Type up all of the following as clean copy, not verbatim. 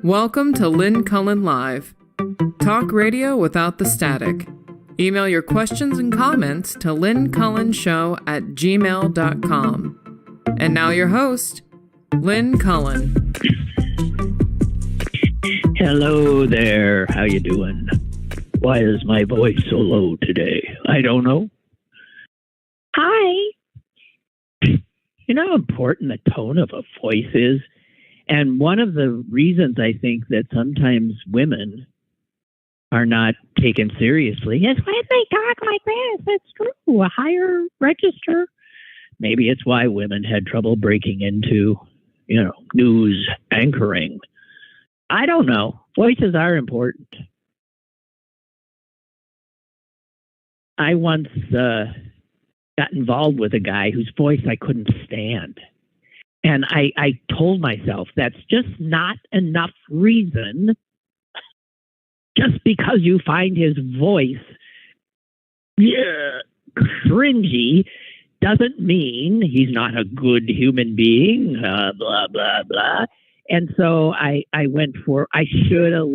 Welcome to Lynn Cullen Live. Talk radio without the static. Email your questions and comments to lynncullenshow@gmail.com. And now your host, Lynn Cullen. Hello there. How you doing? Why is my voice so low today? I don't know. Hi. You know how important the tone of a voice is? And one of the reasons I think that sometimes women are not taken seriously is when they talk like this. It's true. A higher register. Maybe it's why women had trouble breaking into, news anchoring. I don't know. Voices are important. I once got involved with a guy whose voice I couldn't stand. And I told myself that's just not enough reason. Just because you find his voice cringy doesn't mean he's not a good human being, blah, blah, blah. And so I went for, I should have,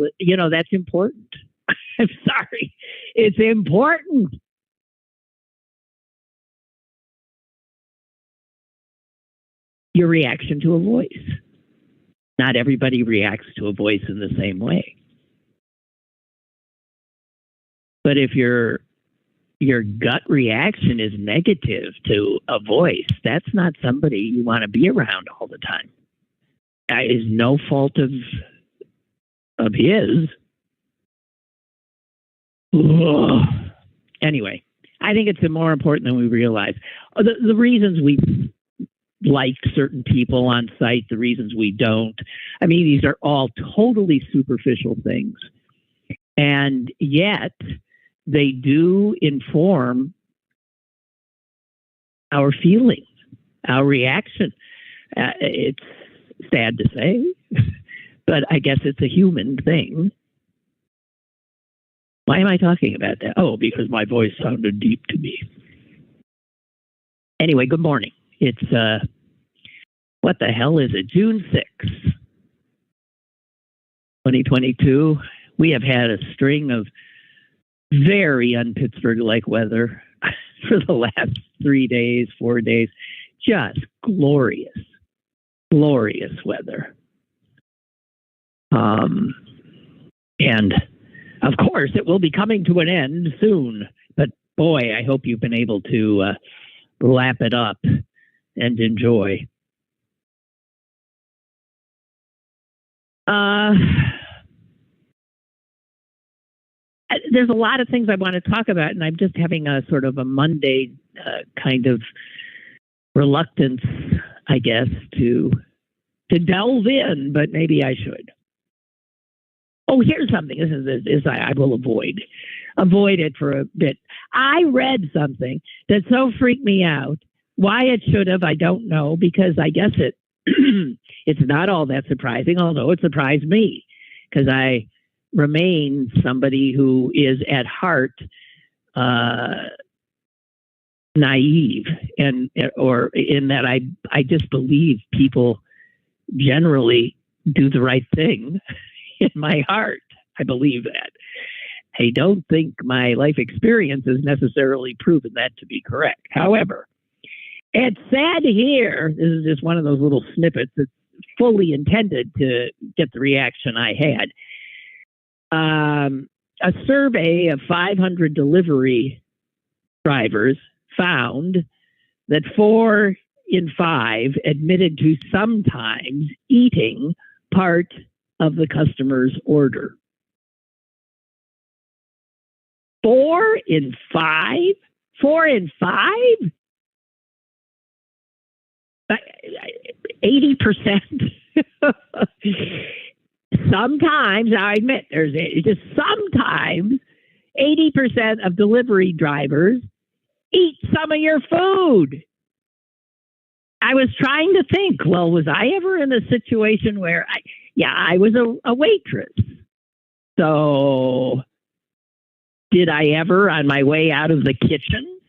that's important. I'm sorry. It's important. Your reaction to a voice. Not everybody reacts to a voice in the same way. But if your gut reaction is negative to a voice, that's not somebody you want to be around all the time. That is no fault of his. Ugh. Anyway, I think it's more important than we realize. The reasons we like certain people on site, the reasons we don't. I mean, these are all totally superficial things. And yet, they do inform our feelings, our reaction. It's sad to say, but I guess it's a human thing. Why am I talking about that? Oh, because my voice sounded deep to me. Anyway, good morning. It's, what the hell is it? June 6th, 2022. We have had a string of very un-Pittsburgh-like weather for the last 3 days, 4 days. Just glorious, glorious weather. And, of course, it will be coming to an end soon. But, boy, I hope you've been able to lap it up and enjoy. There's a lot of things I want to talk about, and I'm just having a sort of a Monday kind of reluctance, I guess, to delve in, but maybe I should. Oh, here's something. This is I will avoid it for a bit. I read something that so freaked me out. Why it should have, I don't know, because I guess it's not all that surprising, although it surprised me, because I remain somebody who is at heart naive, or in that I just believe people generally do the right thing. In my heart, I believe that. I don't think my life experience has necessarily proven that to be correct. However, it's sad to hear, this is just one of those little snippets that's fully intended to get the reaction I had. A survey of 500 delivery drivers found that 4 in 5 admitted to sometimes eating part of the customer's order. 4 in 5? 4 in 5? 80%. Sometimes, I admit, there's just sometimes 80% of delivery drivers eat some of your food. I was trying to think, well, was I ever in a situation where I was a waitress. So did I ever, on my way out of the kitchen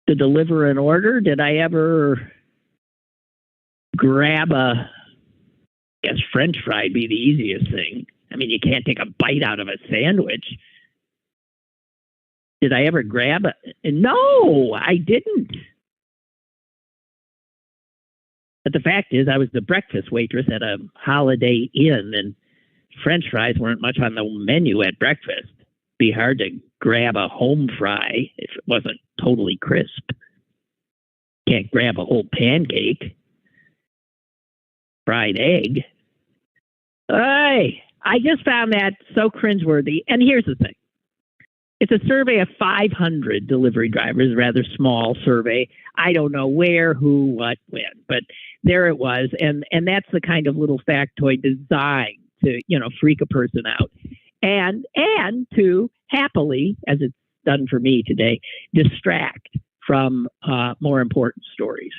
to deliver an order, did I ever grab a guess French fry would be the easiest thing. I mean, you can't take a bite out of a sandwich. Did I ever grab it? No, I didn't. But the fact is, I was the breakfast waitress at a Holiday Inn, and French fries weren't much on the menu at breakfast. It'd be hard to grab a home fry if it wasn't totally crisp. Can't grab a whole pancake. Fried egg. Hey, I just found that so cringeworthy. And here's the thing. It's a survey of 500 delivery drivers, a rather small survey. I don't know where, who, what, when, but there it was. And that's the kind of little factoid designed to, freak a person out. And to happily, as it's done for me today, distract from more important stories.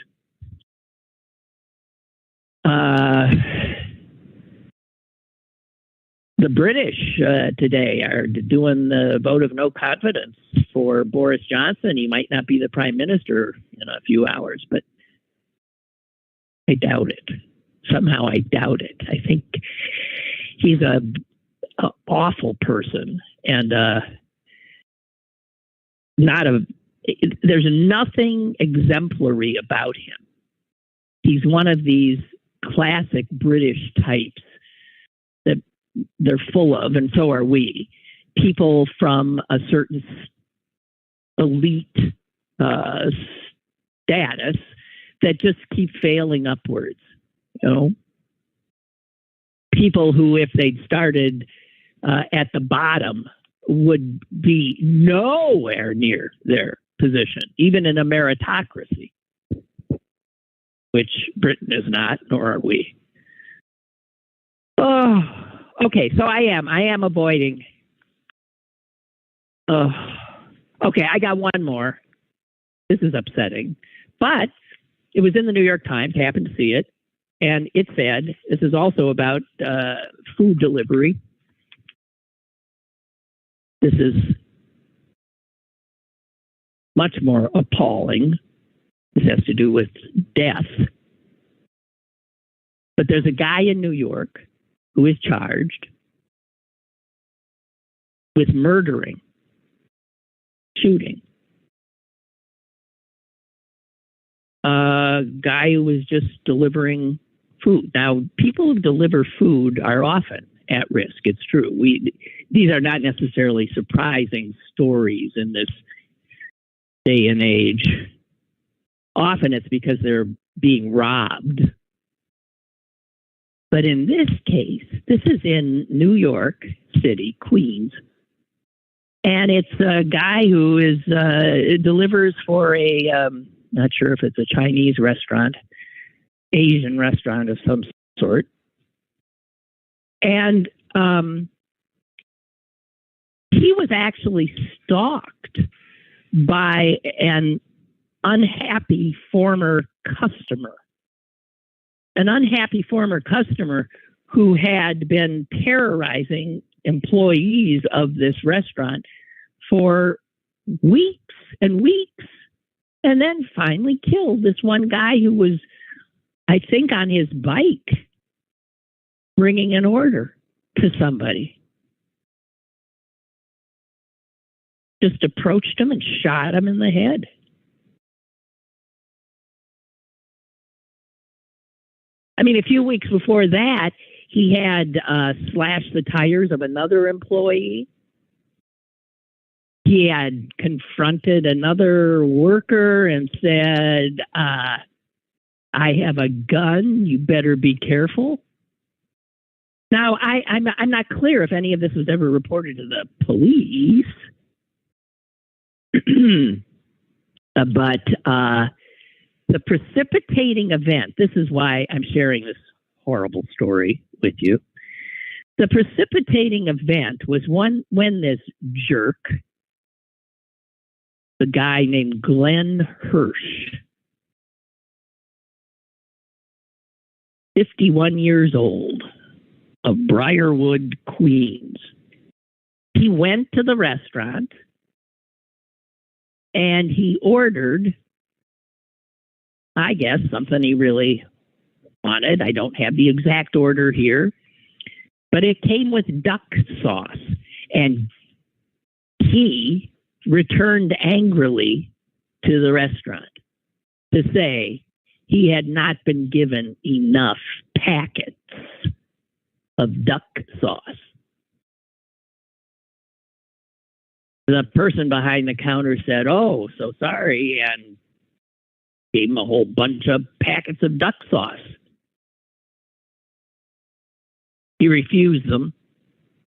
The British today are doing the vote of no confidence for Boris Johnson. He might not be the prime minister in a few hours, but I doubt it. Somehow I doubt it. I think he's a awful person and there's nothing exemplary about him. He's one of these classic British types that they're full of, and so are we. People from a certain elite status that just keep failing upwards. People who, if they'd started at the bottom, would be nowhere near their position, even in a meritocracy, which Britain is not, nor are we. Oh, okay. So I am avoiding. Okay, I got one more. This is upsetting, but it was in the New York Times. Happened to see it, and it said this is also about food delivery. This is much more appalling. This has to do with death. But there's a guy in New York who is charged with shooting a guy who was just delivering food. Now, people who deliver food are often at risk. It's true. These are not necessarily surprising stories in this day and age. Often it's because they're being robbed. But in this case, this is in New York City, Queens, and it's a guy who delivers for a, not sure if it's a Chinese restaurant, Asian restaurant of some sort. And he was actually stalked by an unhappy former customer. An unhappy former customer who had been terrorizing employees of this restaurant for weeks and weeks, and then finally killed this one guy who was, I think, on his bike bringing an order to somebody. Just approached him and shot him in the head. I mean, a few weeks before that, he had slashed the tires of another employee. He had confronted another worker and said, I have a gun, you better be careful. Now, I'm not clear if any of this was ever reported to the police. But the precipitating event, this is why I'm sharing this horrible story with you. The precipitating event was when this jerk, the guy named Glenn Hirsch, 51 years old, of Briarwood, Queens. He went to the restaurant and he ordered, I guess, something he really on it. I don't have the exact order here, but it came with duck sauce. And he returned angrily to the restaurant to say he had not been given enough packets of duck sauce. The person behind the counter said, "Oh, so sorry," and gave him a whole bunch of packets of duck sauce. He refused them.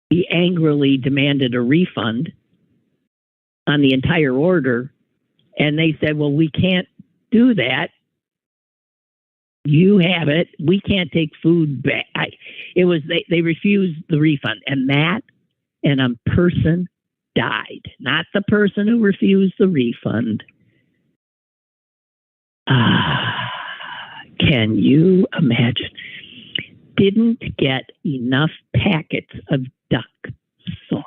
He angrily demanded a refund on the entire order, and they said, "Well, we can't do that. You have it. We can't take food back." They refused the refund, and a person died, not the person who refused the refund. Can you imagine? Didn't get enough packets of duck sauce.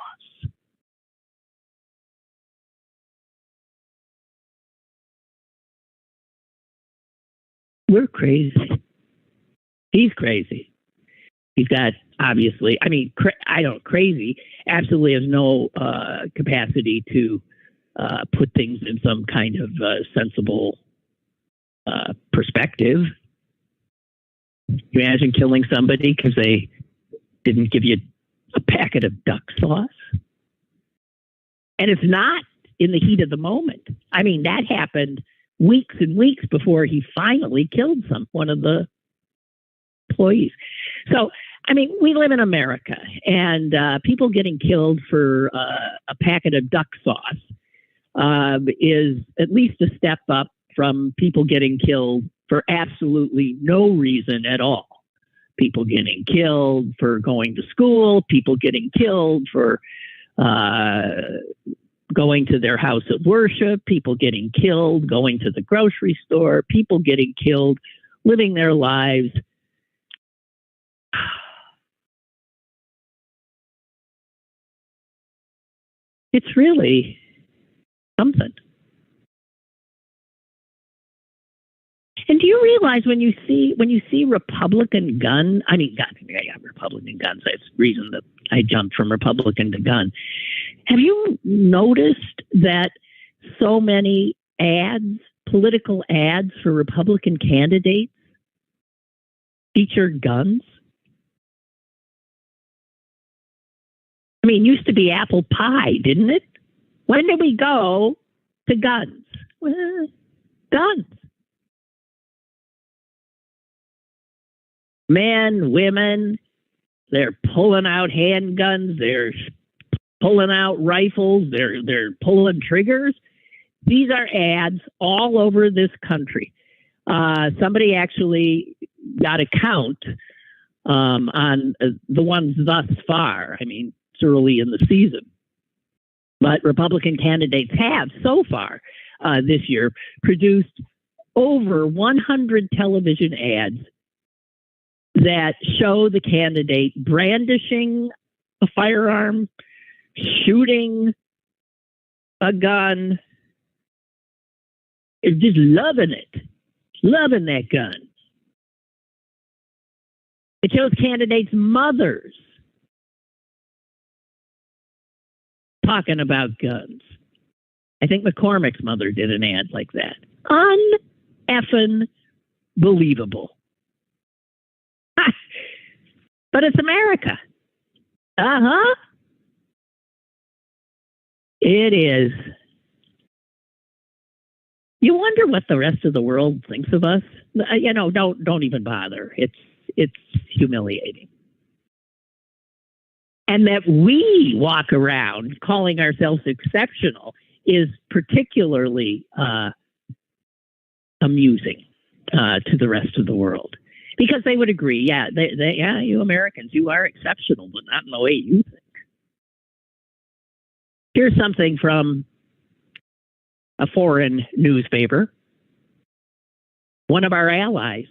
We're crazy. He's crazy. He's got, obviously, crazy absolutely has no capacity to put things in some kind of sensible perspective. You imagine killing somebody because they didn't give you a packet of duck sauce? And it's not in the heat of the moment. I mean, that happened weeks and weeks before he finally killed one of the employees. So, I mean, we live in America, and people getting killed for a packet of duck sauce is at least a step up from people getting killed for absolutely no reason at all. People getting killed for going to school, people getting killed for going to their house of worship, people getting killed going to the grocery store, people getting killed living their lives. It's really something. And do you realize when you see Republican Republican guns, that's the reason that I jumped from Republican to gun. Have you noticed that so many political ads for Republican candidates feature guns? I mean, it used to be apple pie, didn't it? When did we go to guns? Well, guns. Men, women, they're pulling out handguns, they're pulling out rifles, they're pulling triggers. These are ads all over this country. Somebody actually got a count on the ones thus far. I mean, it's early in the season. But Republican candidates have so far this year produced over 100 television ads that show the candidate brandishing a firearm, shooting a gun, just loving that gun. It shows candidates' mothers talking about guns. I think McCormick's mother did an ad like that. Un-effing believable. But it's America. It is. You wonder what the rest of the world thinks of us. Don't even bother. It's humiliating. And that we walk around calling ourselves exceptional is particularly amusing to the rest of the world. Because they would agree, you Americans, you are exceptional, but not in the way you think. Here's something from a foreign newspaper. One of our allies.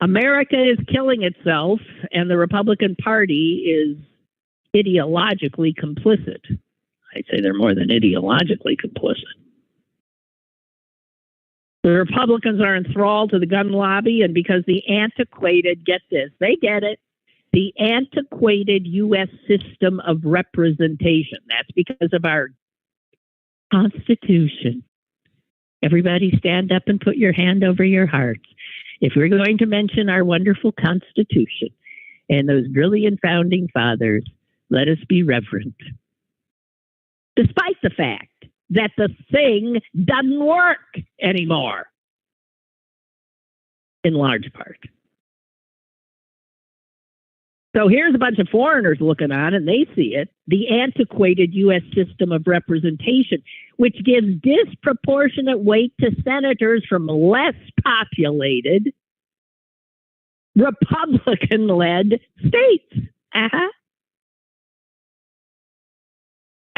America is killing itself, and the Republican Party is ideologically complicit. I'd say they're more than ideologically complicit. The Republicans are enthralled to the gun lobby, and because the antiquated, get this, they get it, the antiquated U.S. system of representation. That's because of our Constitution. Everybody stand up and put your hand over your hearts. If we're going to mention our wonderful Constitution and those brilliant founding fathers, let us be reverent. Despite the fact that the thing doesn't work anymore, in large part. So here's a bunch of foreigners looking on, and they see it, the antiquated U.S. system of representation, which gives disproportionate weight to senators from less populated, Republican-led states. I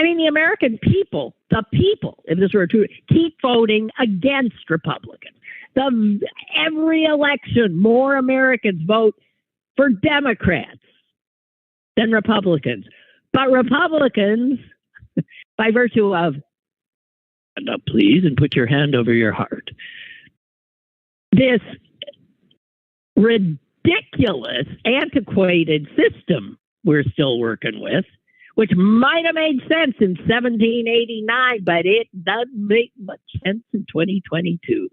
mean, the American people, if this were true, keep voting against Republicans. Every election, more Americans vote for Democrats than Republicans. But Republicans, by virtue of, stand up please and put your hand over your heart, this ridiculous, antiquated system we're still working with, which might have made sense in 1789, but it doesn't make much sense in 2022.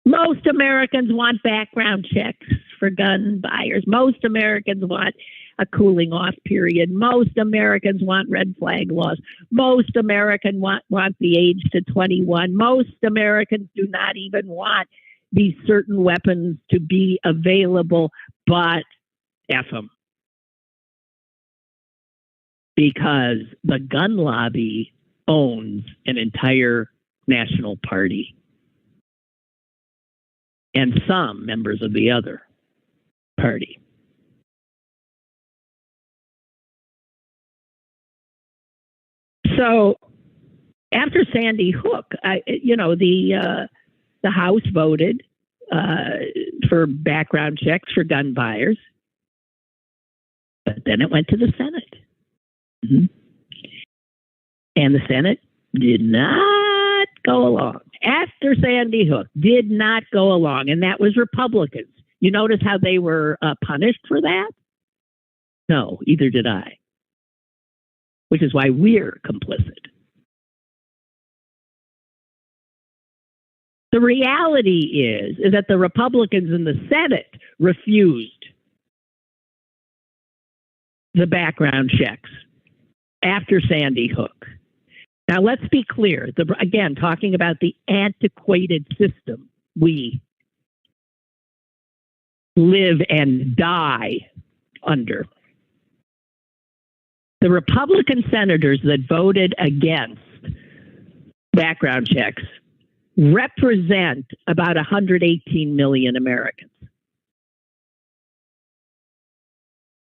Most Americans want background checks for gun buyers. Most Americans want a cooling off period. Most Americans want red flag laws. Most Americans want the age to 21. Most Americans do not even want these certain weapons to be available, but F them. Because the gun lobby owns an entire national party and some members of the other party. So after Sandy Hook, the House voted for background checks for gun buyers, but then it went to the Senate. Mm-hmm. And the Senate did not go along. After Sandy Hook, did not go along, and that was Republicans. You notice how they were punished for that? No, either did I. Which is why we're complicit. The reality is that the Republicans in the Senate refused the background checks after Sandy Hook. Now, let's be clear. Again, talking about the antiquated system we live and die under. The Republican senators that voted against background checks represent about 118 million Americans.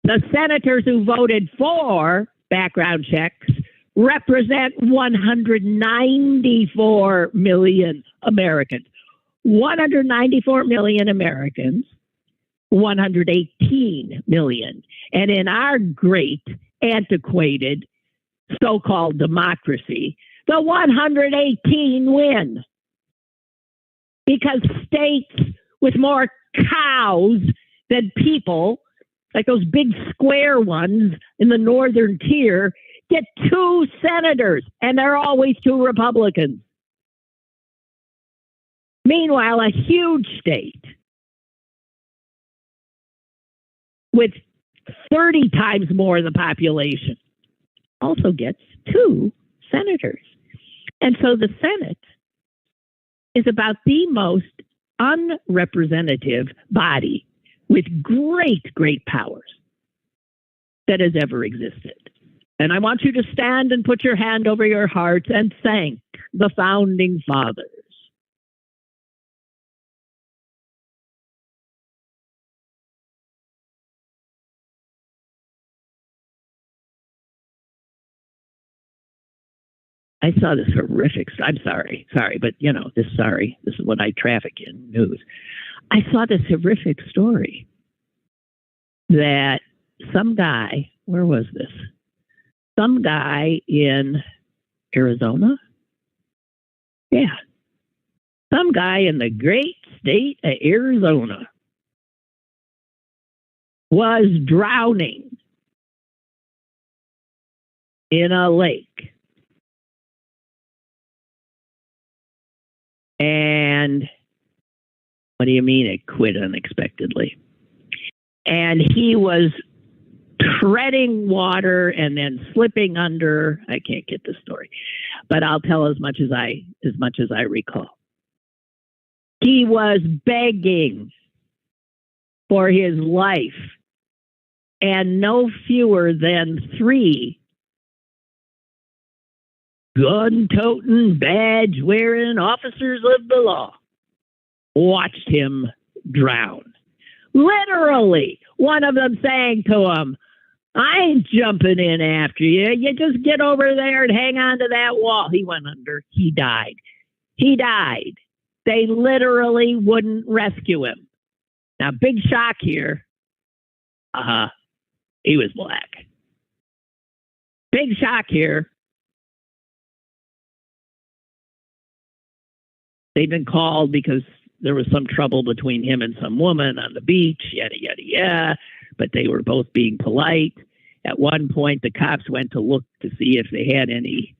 The senators who voted for background checks represent 194 million Americans. 194 million Americans, 118 million. And in our great, antiquated, so-called democracy, the 118 win. Because states with more cows than people, like those big square ones in the northern tier, get 2 senators, and they're always 2 Republicans. Meanwhile, a huge state with 30 times more of the population also gets 2 senators. And so the Senate is about the most unrepresentative body with great, great powers that has ever existed. And I want you to stand and put your hand over your heart and thank the founding fathers. I saw this horrific, I'm sorry, but this is what I traffic in news. I saw this horrific story that some guy, where was this? some guy in Arizona. Yeah. Some guy in the great state of Arizona was drowning in a lake. And what do you mean it quit unexpectedly? And he was treading water and then slipping under. I can't get the story, but I'll tell as much as I recall. He was begging for his life, and no fewer than 3 gun-toting, badge-wearing officers of the law watched him drown. Literally, one of them saying to him, "I ain't jumping in after you. You just get over there and hang on to that wall." He went under. He died. He died. They literally wouldn't rescue him. Now, big shock here. He was black. Big shock here. They've been called because there was some trouble between him and some woman on the beach, yada, yada, yada. But they were both being polite. At one point, the cops went to look to see if they had any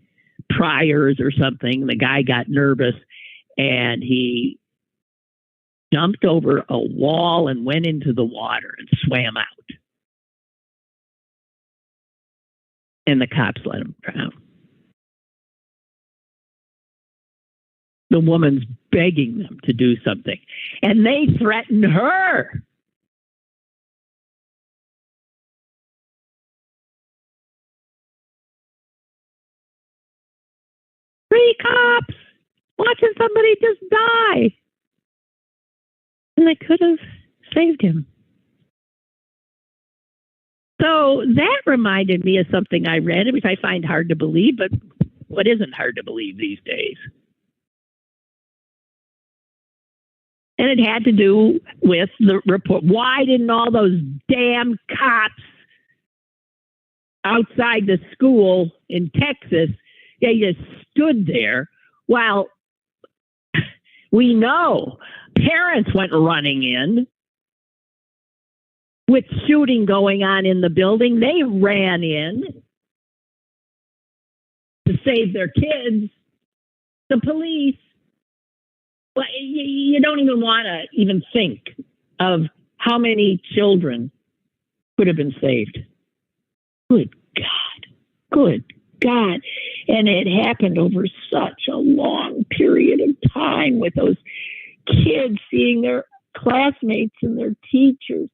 priors or something. The guy got nervous, and he jumped over a wall and went into the water and swam out. And the cops let him drown. The woman's begging them to do something, and they threatened her. Three cops watching somebody just die. And they could have saved him. So that reminded me of something I read, which I find hard to believe, but what isn't hard to believe these days? And it had to do with the report. Why didn't all those damn cops outside the school in Texas, they just stood there while we know parents went running in with shooting going on in the building? They ran in to save their kids. The police, well, you don't even want to even think of how many children could have been saved. Good God. Good God. And it happened over such a long period of time with those kids seeing their classmates and their teachers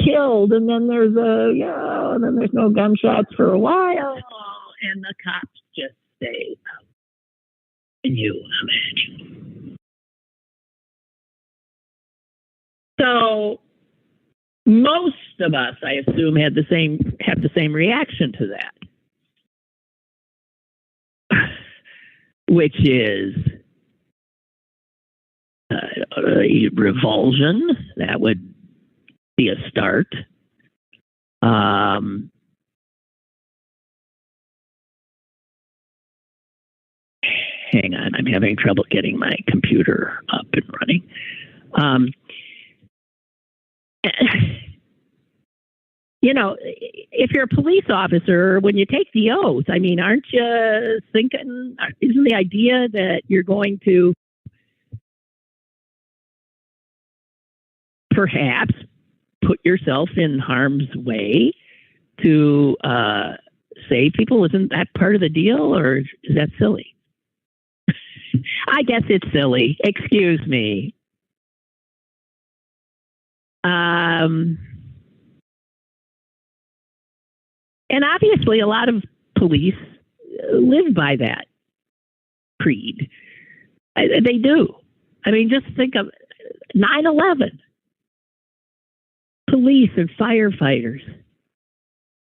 killed, and then there's no gunshots for a while, and the cops just stay out. Can you imagine? So most of us, I assume, have the same reaction to that, which is a revulsion. That would be a start. Hang on, I'm having trouble getting my computer up and running. You know, if you're a police officer, when you take the oath, I mean, aren't you thinking, isn't the idea that you're going to perhaps put yourself in harm's way to save people? Isn't that part of the deal, or is that silly? I guess it's silly. Excuse me. And obviously, a lot of police live by that creed. They do. I mean, just think of 9/11. Police and firefighters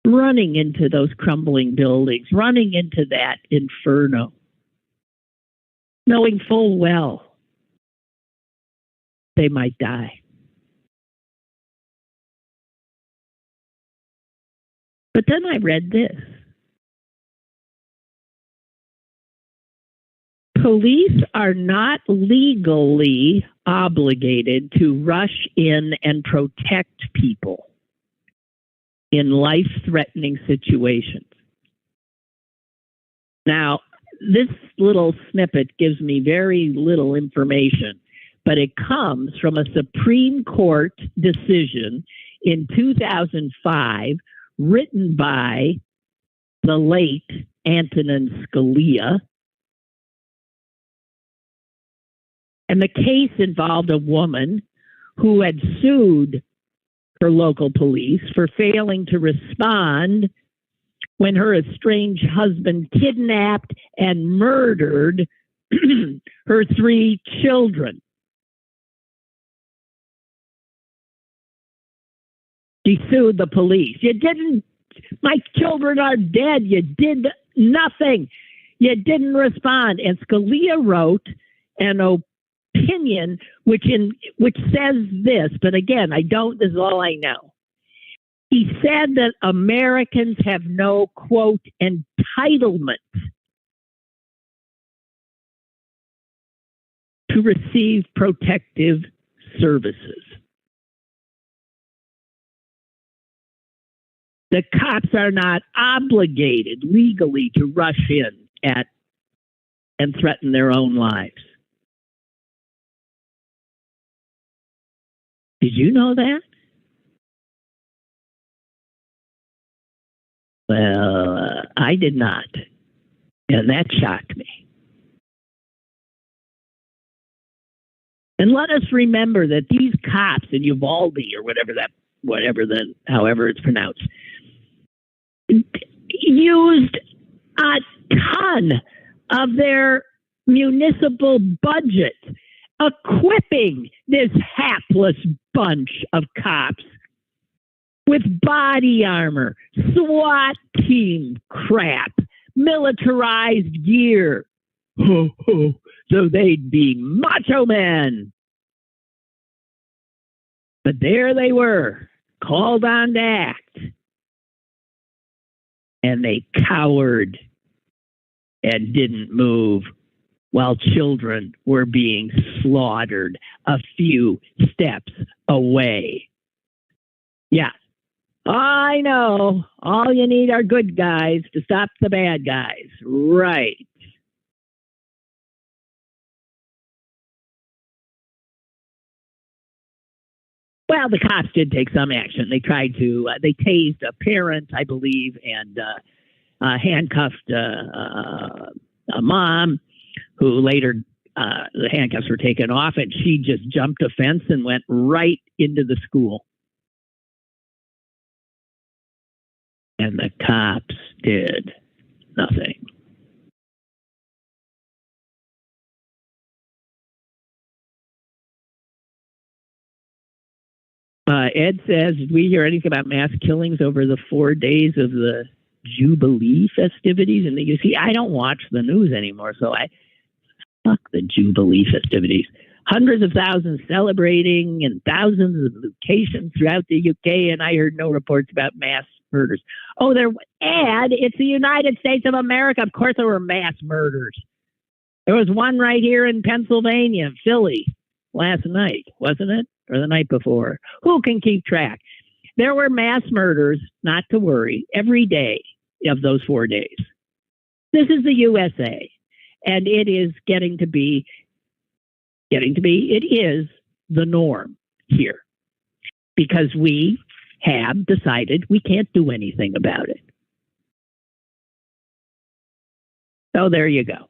running into those crumbling buildings, running into that inferno, knowing full well they might die. But then I read this. Police are not legally obligated to rush in and protect people in life-threatening situations. Now, this little snippet gives me very little information, but it comes from a Supreme Court decision in 2005 written by the late Antonin Scalia. And the case involved a woman who had sued her local police for failing to respond when her estranged husband kidnapped and murdered her 3 children. She sued the police. My children are dead. You did nothing. You didn't respond. And Scalia wrote an opinion which says this, but again, this is all I know. He said that Americans have no, quote, entitlement to receive protective services. The cops are not obligated legally to rush in and threaten their own lives. Did you know that? Well, I did not. And that shocked me. And let us remember that these cops in Uvalde or however it's pronounced, used a ton of their municipal budget equipping this hapless bunch of cops with body armor, SWAT team crap, militarized gear, so they'd be macho men. But there they were, called on to act. And they cowered and didn't move while children were being slaughtered a few steps away. Yeah, I know. All you need are good guys to stop the bad guys. Right. Well, the cops did take some action. They tried to, they tased a parent, I believe, and handcuffed a mom who later, the handcuffs were taken off, and she just jumped a fence and went right into the school. And the cops did nothing. Ed says, did we hear anything about mass killings over the 4 days of the Jubilee festivities? And you see, I don't watch the news anymore, so fuck the Jubilee festivities. Hundreds of thousands celebrating in thousands of locations throughout the UK, and I heard no reports about mass murders. Oh, it's the United States of America. Of course there were mass murders. There was one right here in Pennsylvania, Philly, last night, wasn't it? Or the night before. Who can keep track? There were mass murders, not to worry, every day of those 4 days. This is the USA, and it is it is the norm here because we have decided we can't do anything about it. So there you go.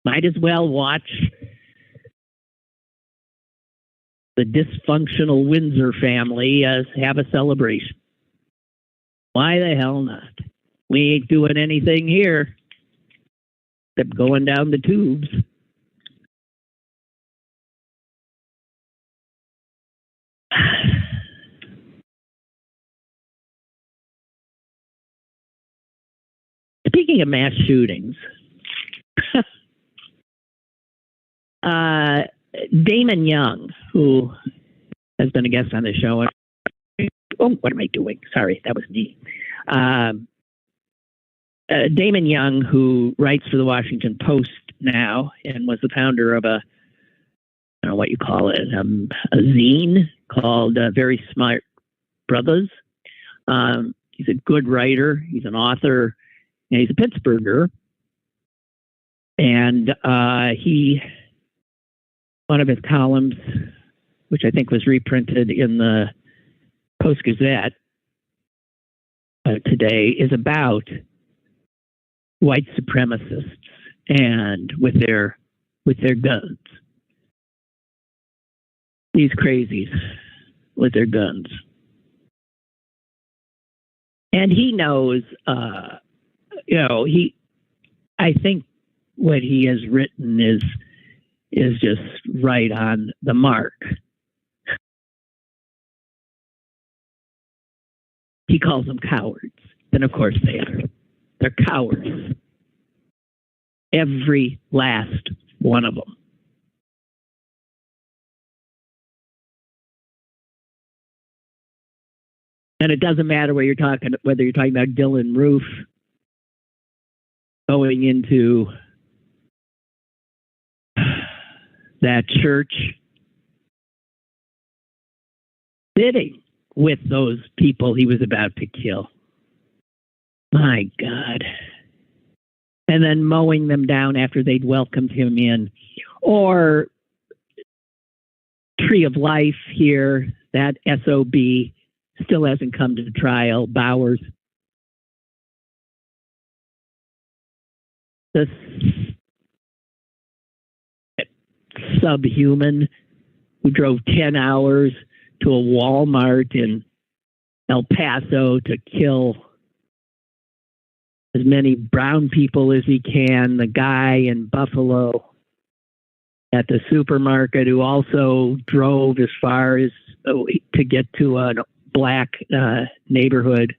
Might as well watch the dysfunctional Windsor family have a celebration. Why the hell not? We ain't doing anything here except going down the tubes. Speaking of mass shootings, Damon Young, who has been a guest on the show. Oh, what am I doing? Sorry, that was me. Damon Young, who writes for the Washington Post now and was the founder of I don't know what you call it, a zine called Very Smart Brothers. He's a good writer. He's an author. And he's a Pittsburgher. And one of his columns, which I think was reprinted in the Post-Gazette today, is about white supremacists and with their guns. These crazies with their guns. And he knows, I think what he has written is just right on the mark. He calls them cowards. And of course they are. They're cowards. Every last one of them. And it doesn't matter whether you're talking about Dylan Roof going into that church, sitting with those people he was about to kill. My God. And then mowing them down after they'd welcomed him in. Or Tree of Life here, that SOB still hasn't come to trial. Bowers. The subhuman who drove 10 hours to a Walmart in El Paso to kill as many brown people as he can. The guy in Buffalo at the supermarket who also drove as far as to get to a black neighborhood.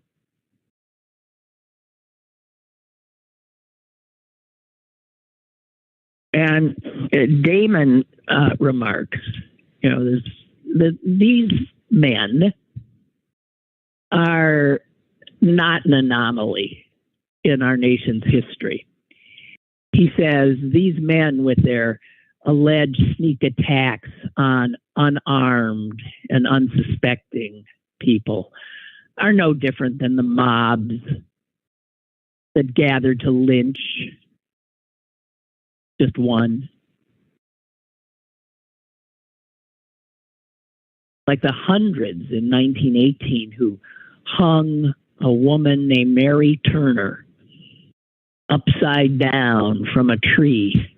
And Damon remarks, these men are not an anomaly in our nation's history. He says these men with their alleged sneak attacks on unarmed and unsuspecting people are no different than the mobs that gathered to lynch just one. Like the hundreds in 1918 who hung a woman named Mary Turner upside down from a tree,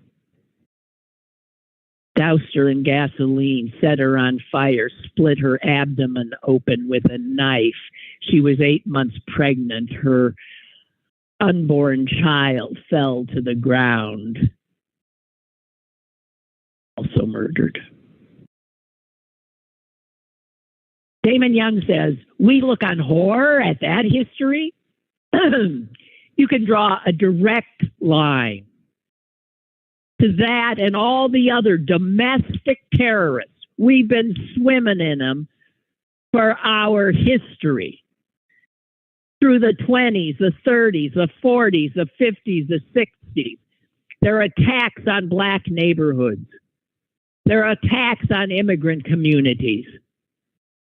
doused her in gasoline, set her on fire, split her abdomen open with a knife. She was 8 months pregnant. Her unborn child fell to the ground, also murdered. Damon Young says, we look on horror at that history. You can draw a direct line to that and all the other domestic terrorists. We've been swimming in them for our history. Through the 20s, the 30s, the 40s, the 50s, the 60s. There are attacks on black neighborhoods. There are attacks on immigrant communities.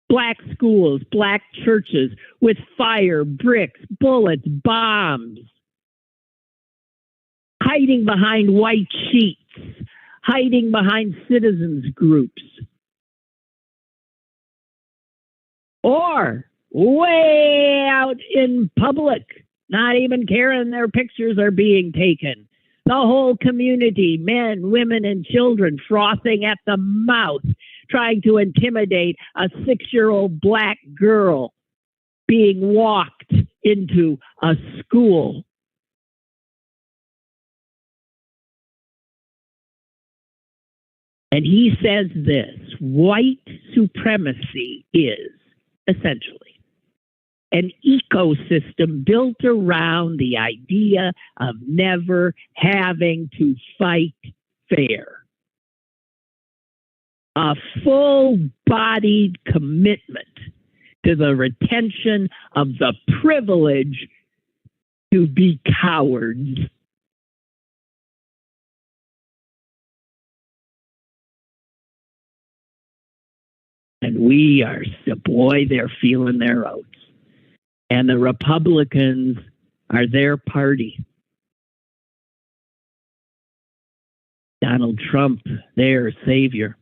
Black schools, black churches with fire, bricks, bullets, bombs. Hiding behind white sheets, hiding behind citizens groups. Or way out in public, not even caring their pictures are being taken. The whole community, men, women, and children frothing at the mouth, trying to intimidate a 6-year-old black girl being walked into a school. And he says this, white supremacy is essentially an ecosystem built around the idea of never having to fight fair. A full-bodied commitment to the retention of the privilege to be cowards. And we are, boy, they're feeling their oats. And the Republicans are their party. Donald Trump, their savior.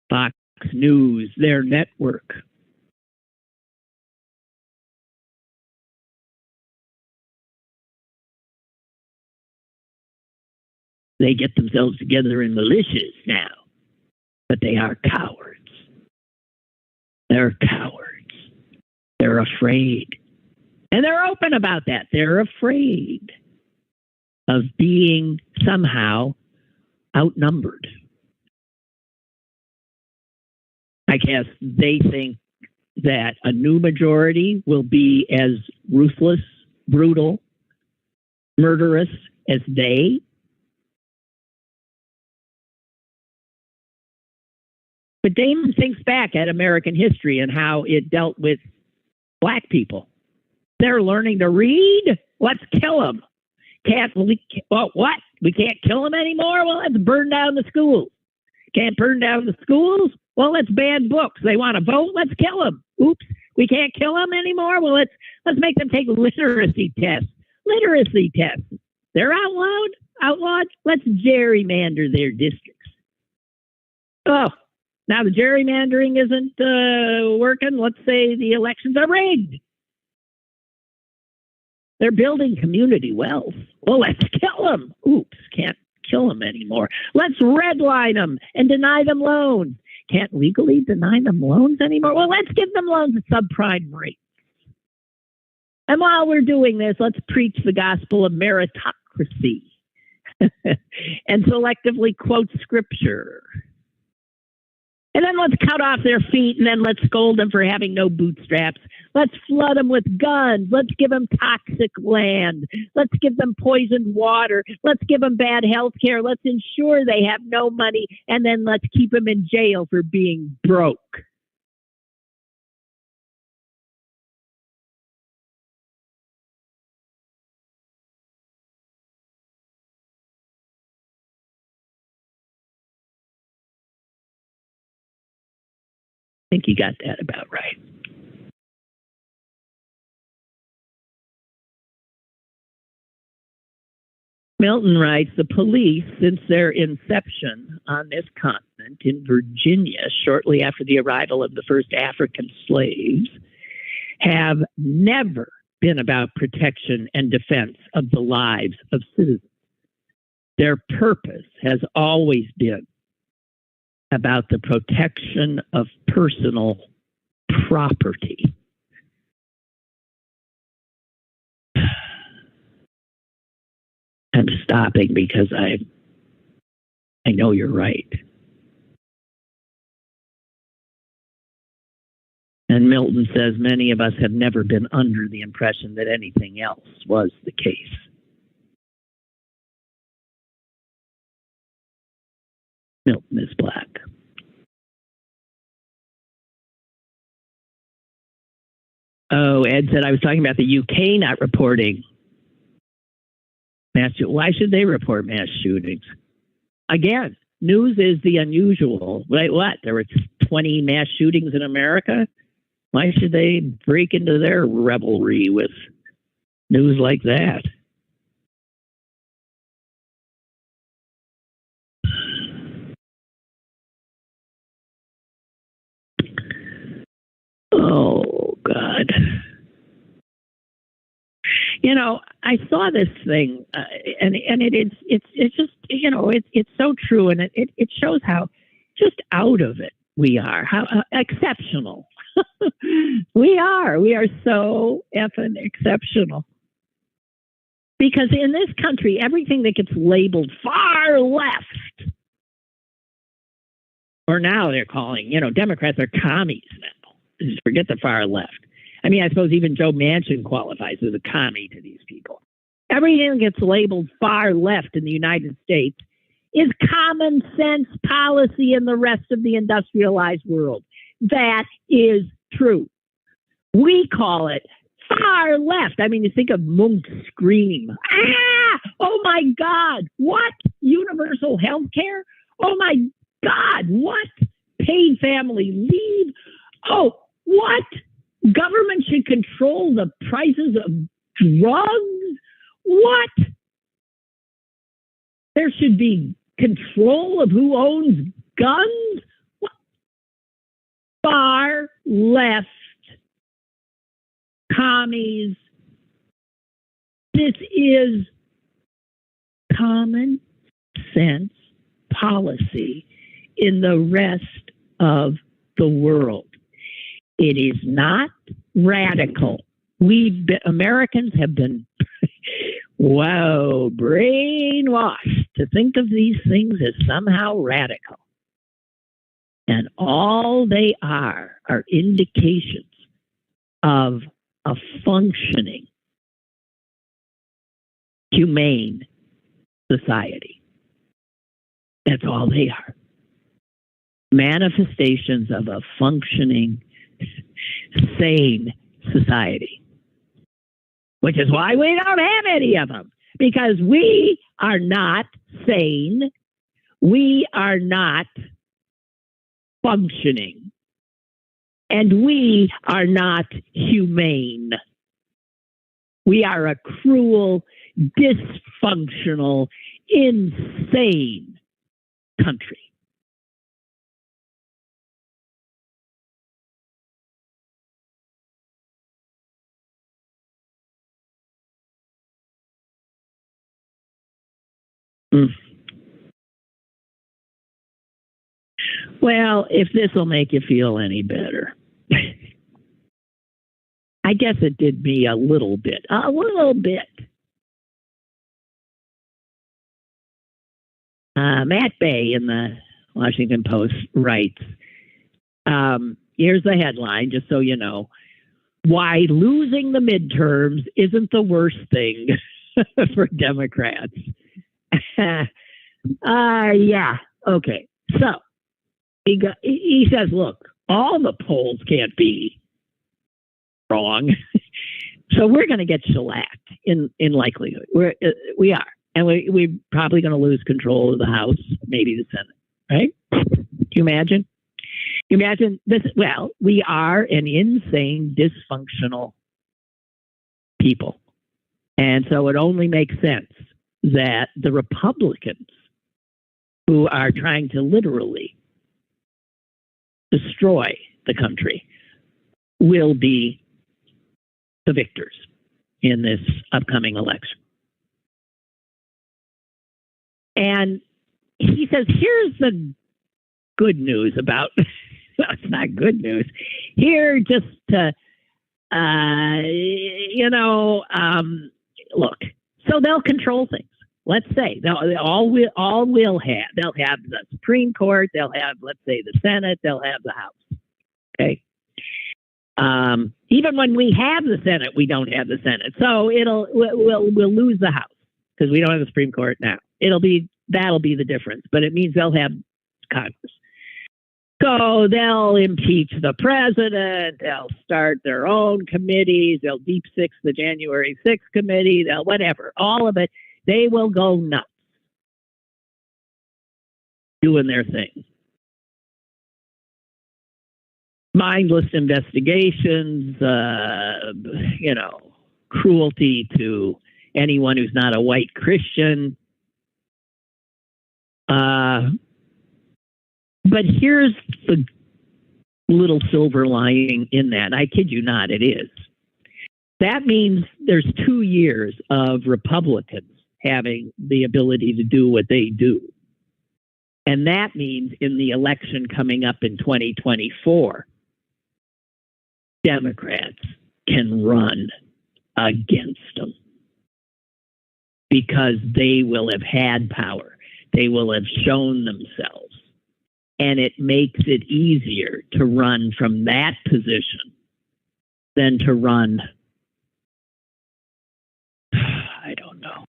Fox News, their network. They get themselves together in militias now, but they are cowards. They're cowards. They're afraid. And they're open about that. They're afraid of being somehow outnumbered. I guess they think that a new majority will be as ruthless, brutal, murderous as they. But Damon thinks back at American history and how it dealt with black people. They're learning to read. Let's kill them. What? We can't kill them anymore? Well, let's burn down the schools. Can't burn down the schools? Well, let's ban books. They want to vote? Let's kill them. Oops. We can't kill them anymore? Well, let's make them take literacy tests. Literacy tests. They're outlawed? Let's gerrymander their districts. Oh, now the gerrymandering isn't working. Let's say the elections are rigged. They're building community wealth. Well, let's kill them. Oops, can't kill them anymore. Let's redline them and deny them loans. Can't legally deny them loans anymore. Well, let's give them loans at subprime rates. And while we're doing this, let's preach the gospel of meritocracy and selectively quote scripture. And then let's cut off their feet and then let's scold them for having no bootstraps. Let's flood them with guns. Let's give them toxic land. Let's give them poisoned water. Let's give them bad health care. Let's ensure they have no money. And then let's keep them in jail for being broke. I think you got that about right. Milton writes, the police, since their inception on this continent in Virginia, shortly after the arrival of the first African slaves, have never been about protection and defense of the lives of citizens. Their purpose has always been about the protection of personal property. I'm stopping because I know you're right. And Milton says many of us have never been under the impression that anything else was the case. Milton is black. Oh, Ed said I was talking about the UK not reporting mass shootings. Why should they report mass shootings? Again, news is the unusual. Wait, what? There were 20 mass shootings in America? Why should they break into their revelry with news like that? Oh, God. You know, I saw this thing, and it's just, you know, it's so true, and it shows how just out of it we are, how exceptional we are. We are so effing exceptional. Because in this country, everything that gets labeled far left, or now they're calling, you know, Democrats are commies now. Just forget the far left. I mean, I suppose even Joe Manchin qualifies as a commie to these people. Everything that gets labeled far left in the United States is common sense policy in the rest of the industrialized world. That is true. We call it far left. I mean, you think of Munk's scream. Ah! Oh my God! What? Universal health care? Oh my God! What? paid family leave. Oh, what? Government should control the prices of drugs? What? There should be control of who owns guns? What? Far left commies. This is common sense policy in the rest of the world. It is not radical. Americans have been, brainwashed to think of these things as somehow radical. And all they are indications of a functioning, humane society. That's all they are. Manifestations of a functioning, sane society. Which is why we don't have any of them. Because we are not sane. We are not functioning. And we are not humane. We are a cruel, dysfunctional, insane country. Well, if this will make you feel any better. I guess it did me a little bit. A little bit. Matt Bay in the Washington Post writes, here's the headline, just so you know, why losing the midterms isn't the worst thing for Democrats. Yeah, okay. So he says, look, all the polls can't be wrong. So we're going to get shellacked in likelihood. We are. And we're probably going to lose control of the House, maybe the Senate, right? Can you imagine? You imagine this? Well, we are an insane, dysfunctional people. And so it only makes sense that the Republicans, who are trying to literally destroy the country, will be the victors in this upcoming election. And he says, here's the good news about, well, it's not good news. Here, just to, look, so they'll control things. Let's say they'll have the Supreme Court, they'll have, let's say, the Senate, they'll have the House. Okay. Even when we have the Senate, we don't have the Senate. So we'll lose the House because we don't have the Supreme Court now. That'll be the difference, but it means they'll have Congress. So they'll impeach the president. They'll start their own committees. They'll deep six the January 6th committee. They'll whatever, all of it. They will go nuts doing their thing. Mindless investigations, cruelty to anyone who's not a white Christian. But here's the little silver lining in that. I kid you not, it is. That means there's 2 years of Republicans having the ability to do what they do. And that means in the election coming up in 2024, Democrats can run against them because they will have had power. They will have shown themselves. And it makes it easier to run from that position than to run, I don't know.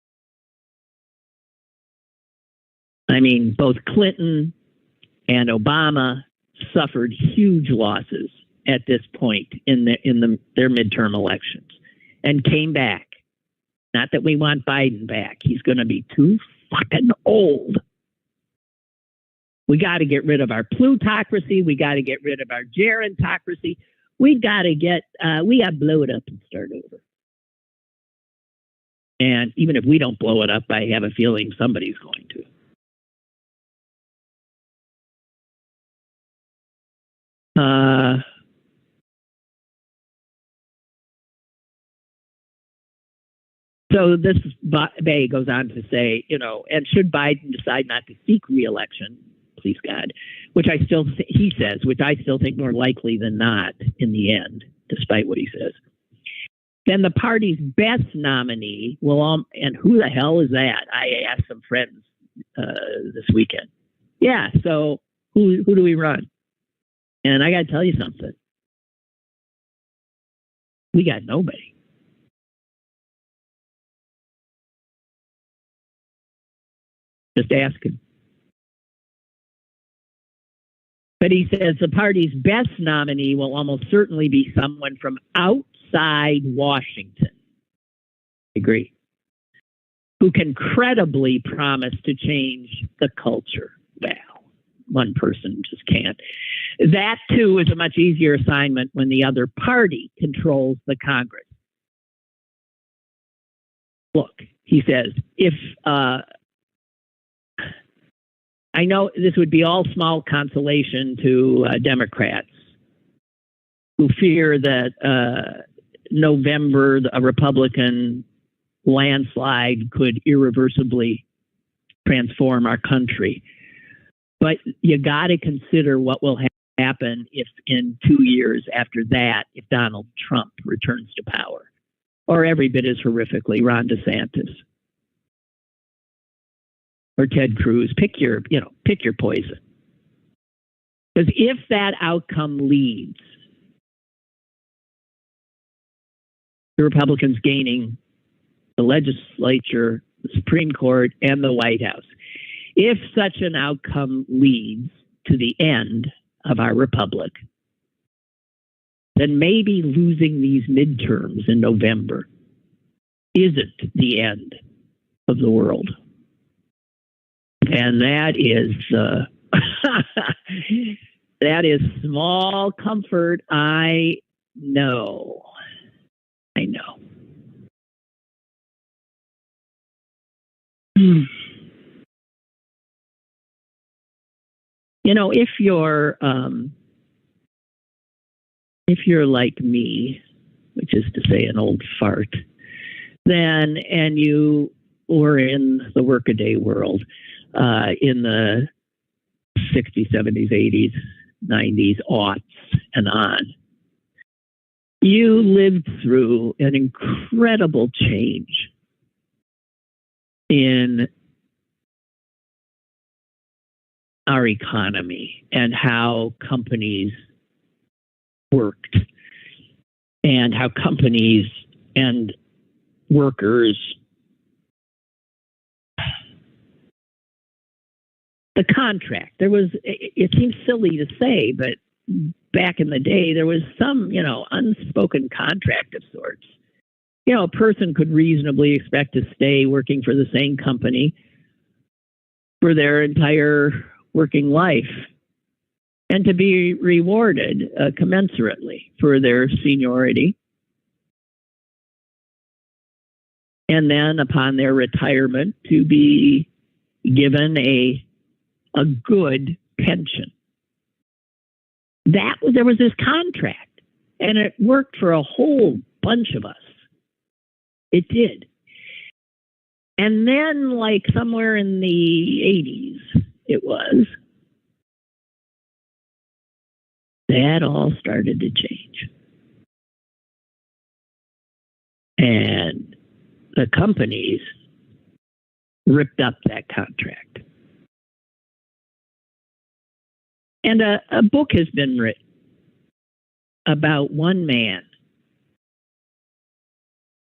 I mean, both Clinton and Obama suffered huge losses at this point in their midterm elections and came back. Not that we want Biden back. He's going to be too fucking old We got to get rid of our plutocracy. We got to get rid of our gerontocracy. We got to blow it up and start over. And even if we don't blow it up, I have a feeling somebody's going to. So this Bay goes on to say, and should Biden decide not to seek re-election, please God, which he says, which I still think more likely than not in the end, despite what he says, then the party's best nominee will, and who the hell is that? I asked some friends this weekend. Yeah, so who do we run? And I got to tell you something. We got nobody. Just ask him. But he says the party's best nominee will almost certainly be someone from outside Washington. I agree. Who can credibly promise to change the culture. Well, one person just can't. That, too, is a much easier assignment when the other party controls the Congress. Look, he says, if I know this would be all small consolation to Democrats who fear that November, a Republican landslide could irreversibly transform our country. But you got to consider what will happen if in 2 years after that, if Donald Trump returns to power, or every bit as horrifically Ron DeSantis. Or Ted Cruz, pick your poison. Because if that outcome leads the Republicans gaining the legislature, the Supreme Court, and the White House, if such an outcome leads to the end of our republic, then maybe losing these midterms in November isn't the end of the world. And that is that is small comfort. I know. If you're like me, which is to say an old fart, then and you were in the workaday world in the 60s, 70s, 80s, 90s, aughts, and on. You lived through an incredible change in our economy and how companies worked and how companies and workers, the contract, it seems silly to say, but back in the day, there was some, unspoken contract of sorts. A person could reasonably expect to stay working for the same company for their entire working life and to be rewarded commensurately for their seniority. And then upon their retirement, to be given a good pension. There was this contract, and it worked for a whole bunch of us. It did. And then, like somewhere in the 80s, that all started to change. And the companies ripped up that contract. And a book has been written about one man,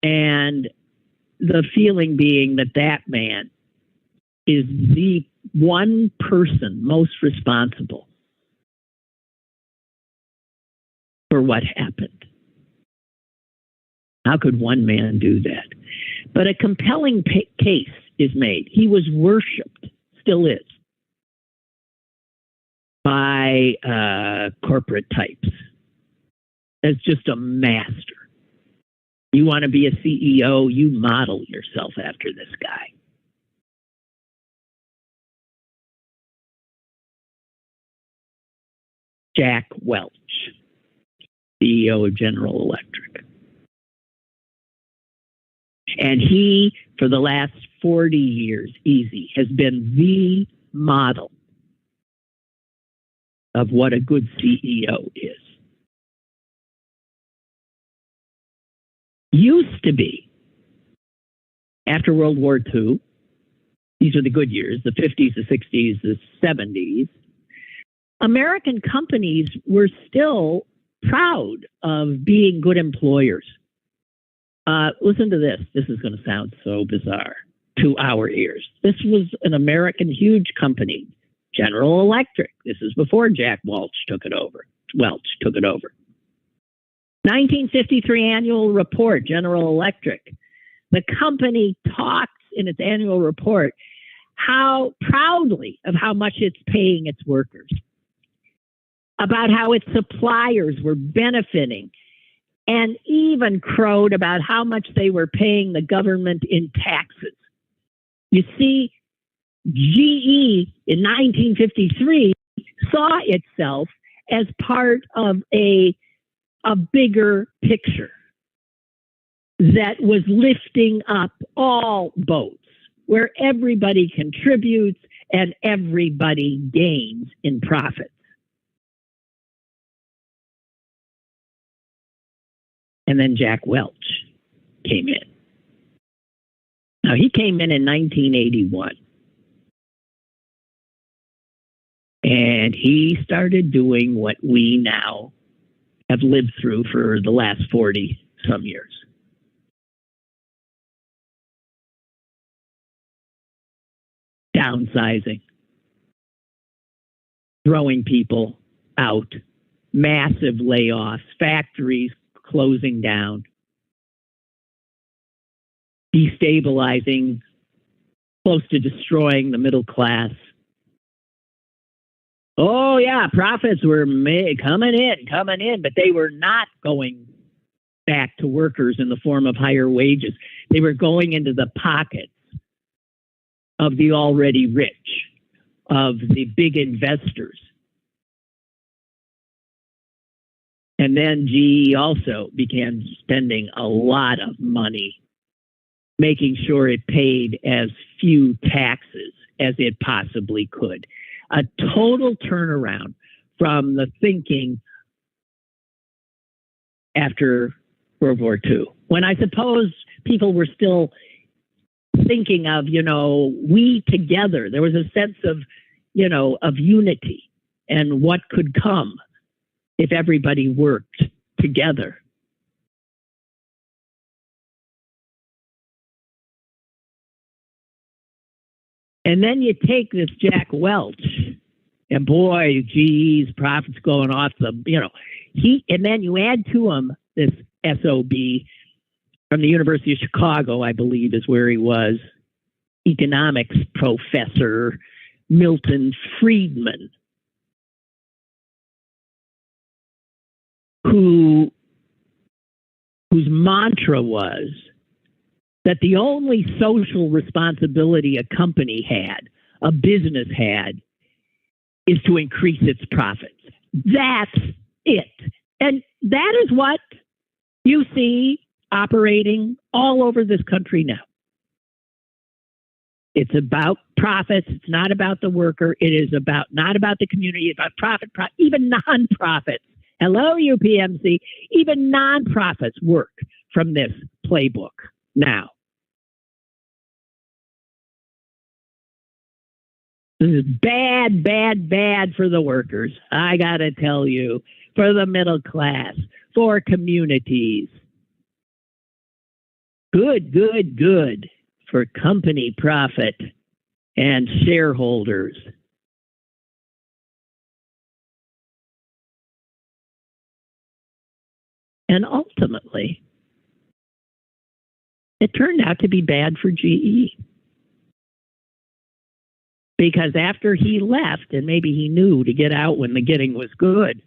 and the feeling being that man is the one person most responsible for what happened. How could one man do that? But a compelling case is made. He was worshipped, still is, by corporate types as just a master. You want to be a CEO, you model yourself after this guy. Jack Welch, CEO of General Electric. And he, for the last 40 years, easy, has been the model of what a good CEO is. Used to be, after World War II, these are the good years, the 50s, the 60s, the 70s, American companies were still proud of being good employers. Listen to this. This is going to sound so bizarre to our ears. This was an American huge company, General Electric. This is before Jack Welch took it over. 1953 annual report, General Electric. The company talks in its annual report how proudly of how much it's paying its workers, about how its suppliers were benefiting, and even crowed about how much they were paying the government in taxes. You see, GE in 1953 saw itself as part of a bigger picture that was lifting up all boats, where everybody contributes and everybody gains in profits. And then Jack Welch came in. Now, he came in 1981. And he started doing what we now have lived through for the last 40 some years. Downsizing, throwing people out, massive layoffs, factories closing down, destabilizing, close to destroying the middle class. Oh, yeah, profits were coming in, but they were not going back to workers in the form of higher wages. They were going into the pockets of the already rich, of the big investors. And then GE also began spending a lot of money making sure it paid as few taxes as it possibly could. A total turnaround from the thinking after World War II, when I suppose people were still thinking of, we together. There was a sense of, of unity and what could come if everybody worked together. And then you take this Jack Welch, and boy, GE's profits going off the, and then you add to him this SOB from the University of Chicago, I believe is where he was, economics professor Milton Friedman, whose mantra was that the only social responsibility a company had, a business had, is to increase its profits. That's it. And that is what you see operating all over this country now. It's about profits. It's not about the worker. It is not about the community. It's about profit, even nonprofits. Hello, UPMC. Even nonprofits work from this playbook now. This is bad, bad, bad for the workers. I got to tell you, for the middle class, for communities. Good, good, good for company profit and shareholders. And ultimately, it turned out to be bad for GE. Because after he left, and maybe he knew to get out when the getting was good,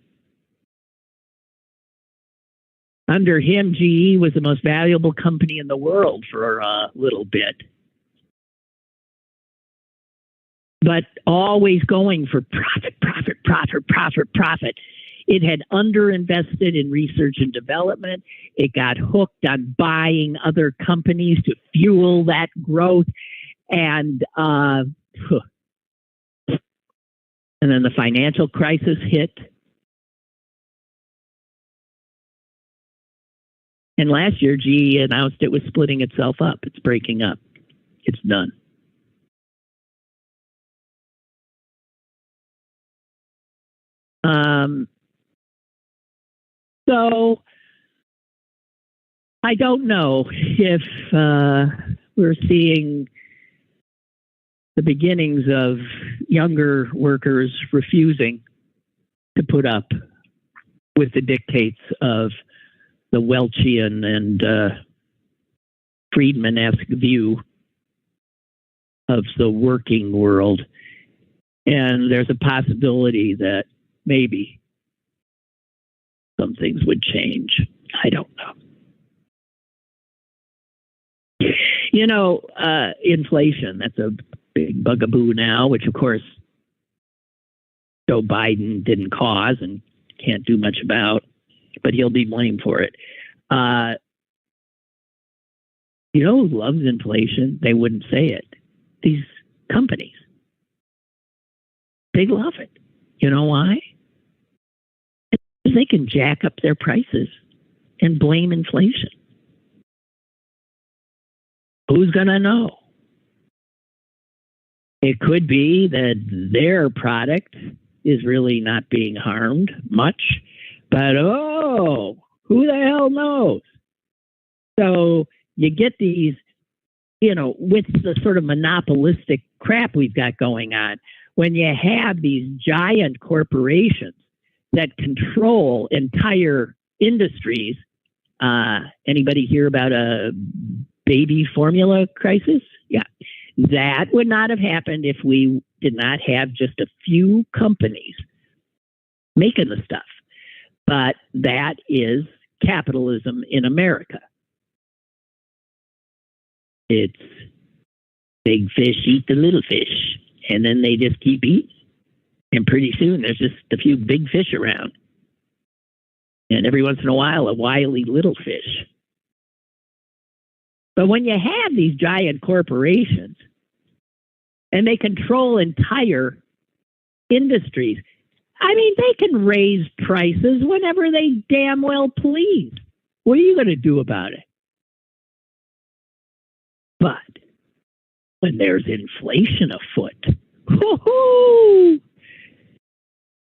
under him, GE was the most valuable company in the world for a little bit. But always going for profit, profit, profit, profit, profit. It had underinvested in research and development. It got hooked on buying other companies to fuel that growth. And then the financial crisis hit. And last year, GE announced it was splitting itself up. It's breaking up. It's done. So I don't know if we're seeing the beginnings of younger workers refusing to put up with the dictates of the Welchian and Friedman-esque view of the working world. And there's a possibility that maybe some things would change. I don't know. You know, inflation, that's a big bugaboo now, which of course Joe Biden didn't cause and can't do much about, but he'll be blamed for it. You know who loves inflation? They wouldn't say it. These companies. They love it. You know why? Because they can jack up their prices and blame inflation. Who's going to know? It could be that their product is really not being harmed much, but who the hell knows? So you get these, you know, with the sort of monopolistic crap we've got going on, when you have these giant corporations that control entire industries. Anybody hear about a baby formula crisis? Yeah. That would not have happened if we did not have just a few companies making the stuff. But that is capitalism in America. It's big fish eat the little fish, and then they just keep eating. And pretty soon there's just a few big fish around. And every once in a while, a wily little fish. But when you have these giant corporations and they control entire industries, I mean, they can raise prices whenever they damn well please. What are you going to do about it? But when there's inflation afoot,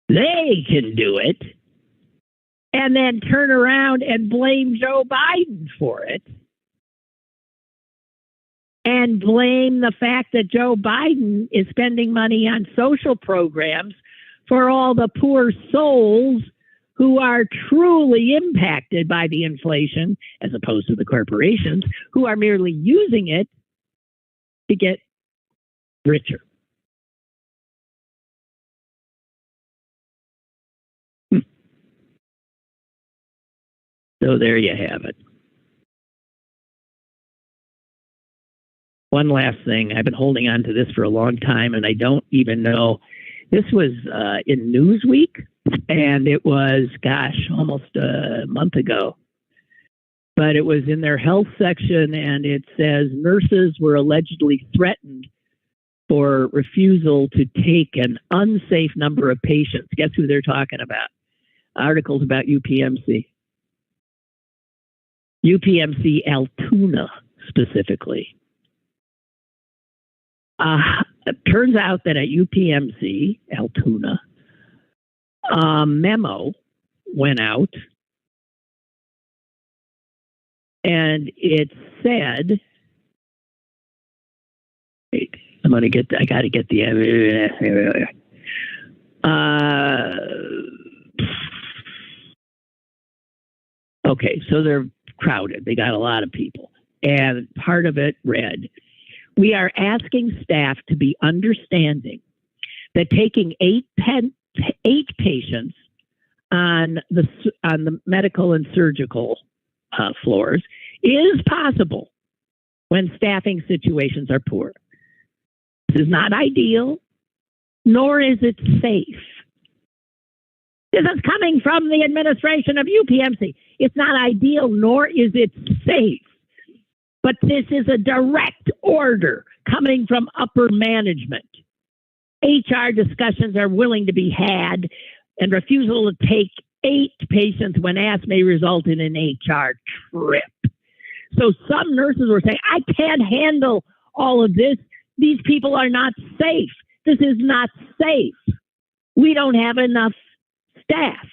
they can do it and then turn around and blame Joe Biden for it. And blame the fact that Joe Biden is spending money on social programs for all the poor souls who are truly impacted by the inflation, as opposed to the corporations who are merely using it to get richer. So there you have it. One last thing. I've been holding on to this for a long time, and I don't even know. This was in Newsweek, and it was, almost a month ago. But it was in their health section, and it says nurses were allegedly threatened for refusal to take an unsafe number of patients. Guess who they're talking about? Articles about UPMC. UPMC Altoona, specifically. It turns out that at UPMC, Altoona, a memo went out and it said, wait, I got to get the, okay, so they're crowded. They got a lot of people. And part of it read, We are asking staff to be understanding that taking eight patients on the medical and surgical floors is possible when staffing situations are poor. This is not ideal, nor is it safe. This is coming from the administration of UPMC. It's not ideal, nor is it safe. But this is a direct order coming from upper management. HR discussions are willing to be had, and refusal to take 8 patients when asked may result in an HR trip. So some nurses were saying, I can't handle all of this. These people are not safe. This is not safe. We don't have enough staff.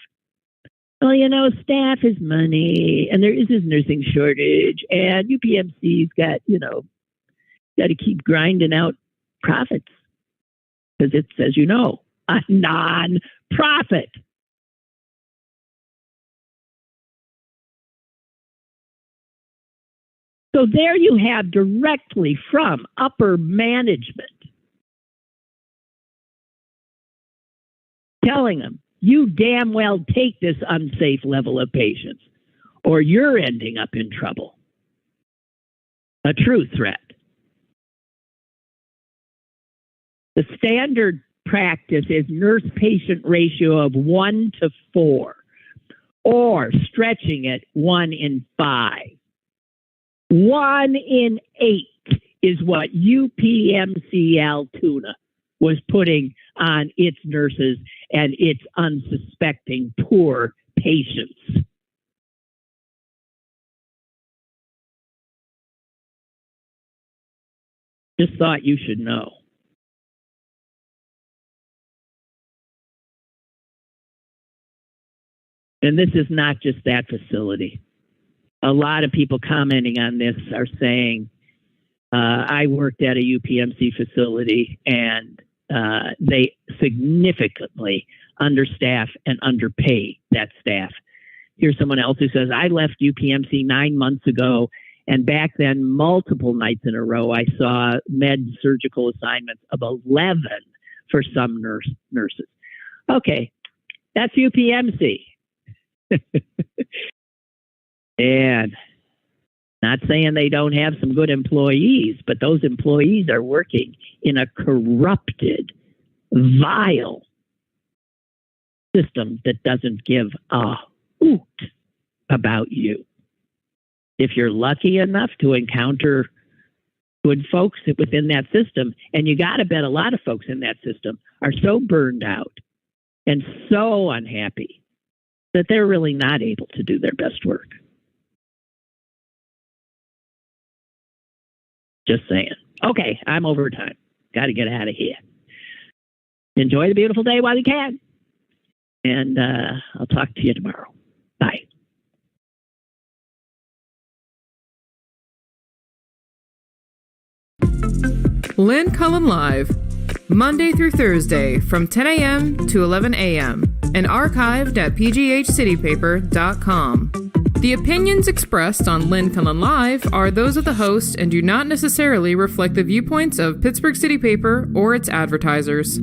Well, staff is money, and there is this nursing shortage, and UPMC's got to keep grinding out profits because it's, as you know, a non-profit. So there you have directly from upper management telling them, you damn well take this unsafe level of patients or you're ending up in trouble. A true threat. The standard practice is nurse-patient ratio of 1 to 4 or stretching it 1 in 5. 1 in 8 is what UPMC Altoona was putting on its nurses and its unsuspecting poor patients. Just thought you should know. And this is not just that facility. A lot of people commenting on this are saying, I worked at a UPMC facility and they significantly understaff and underpay that staff. Here's someone else who says, I left UPMC 9 months ago, and back then, multiple nights in a row, I saw med surgical assignments of 11 for some nurses. Okay, that's UPMC. And not saying they don't have some good employees, but those employees are working in a corrupted, vile system that doesn't give a hoot about you. If you're lucky enough to encounter good folks within that system, and you got to bet a lot of folks in that system are so burned out and so unhappy that they're really not able to do their best work. Just saying. Okay, I'm over time. Got to get out of here. Enjoy the beautiful day while you can. And I'll talk to you tomorrow. Bye. Lynn Cullen Live, Monday through Thursday from 10 a.m. to 11 a.m. and archived at pghcitypaper.com. The opinions expressed on Lynn Cullen Live are those of the host and do not necessarily reflect the viewpoints of Pittsburgh City Paper or its advertisers.